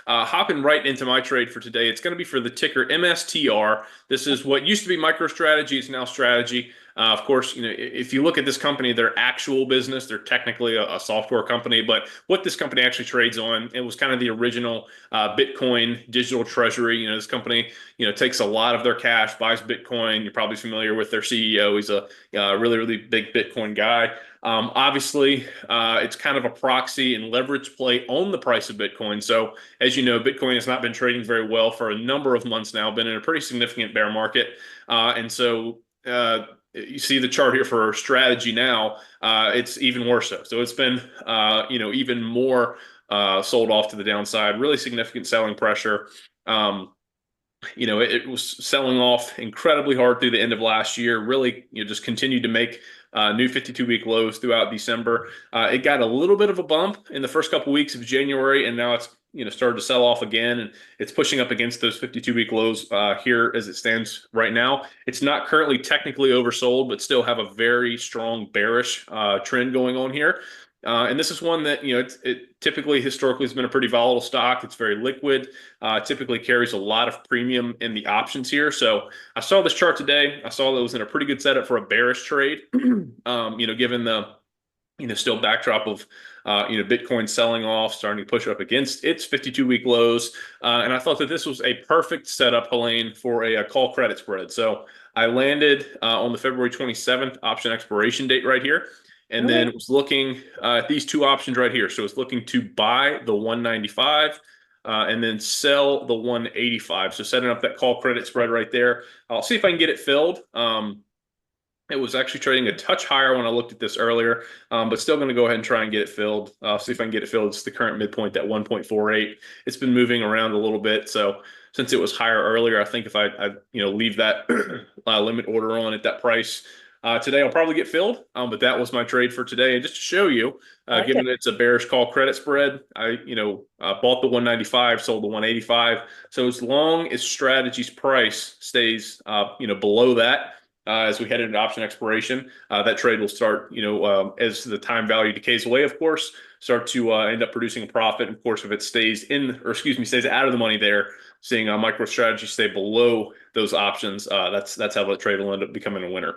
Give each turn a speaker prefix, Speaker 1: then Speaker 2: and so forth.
Speaker 1: Hopping right into my trade for today, it's going to be for the ticker MSTR. This is what used to be MicroStrategy. It's now Strategy. Of course, if you look at this company, their actual business, they're technically a software company, but what this company actually trades on, it was kind of the original Bitcoin digital treasury. This company, takes a lot of their cash, buys Bitcoin. You're probably familiar with their CEO. He's a really, really big Bitcoin guy. Obviously, it's kind of a proxy and leverage play on the price of Bitcoin. So, as you know, Bitcoin has not been trading very well for a number of months now, been in a pretty significant bear market. You see the chart here for strategy now, it's even worse so. So it's been, even more sold off to the downside, really significant selling pressure. It was selling off incredibly hard through the end of last year, really, just continued to make new 52-week lows throughout December. It got a little bit of a bump in the first couple weeks of January, and now it's started to sell off again, and it's pushing up against those 52-week lows here as it stands right now. It's not currently technically oversold, but still have a very strong bearish trend going on here. And this is one that, it typically historically has been a pretty volatile stock. It's very liquid, typically carries a lot of premium in the options here. So I saw this chart today. I saw that it was in a pretty good setup for a bearish trade, given the, still backdrop of, Bitcoin selling off, starting to push up against its 52-week lows. And I thought that this was a perfect setup, Helene, for a call credit spread. So I landed on the February 27th option expiration date right here. And then
Speaker 2: Okay.
Speaker 1: it was looking at these two options right here. So it's looking to buy the 195 and then sell the 185. So setting up that call credit spread right there. I'll see if I can get it filled. It was actually trading a touch higher when I looked at this earlier, but still going to go ahead and try and get it filled. See if I can get it filled. It's the current midpoint at 1.48. It's been moving around a little bit. So since it was higher earlier, I think if I leave that limit order on at that price, today I'll probably get filled, but that was my trade for today. And just to show you,
Speaker 2: I like it.
Speaker 1: given it's a bearish call credit spread, I bought the 195, sold the 185. So as long as strategy's price stays below that, as we head into option expiration, that trade will start, as the time value decays away, of course, start to end up producing a profit. Of course, if it stays in, or excuse me, stays out of the money there, seeing MicroStrategy stay below those options, that's how the trade will end up becoming a winner.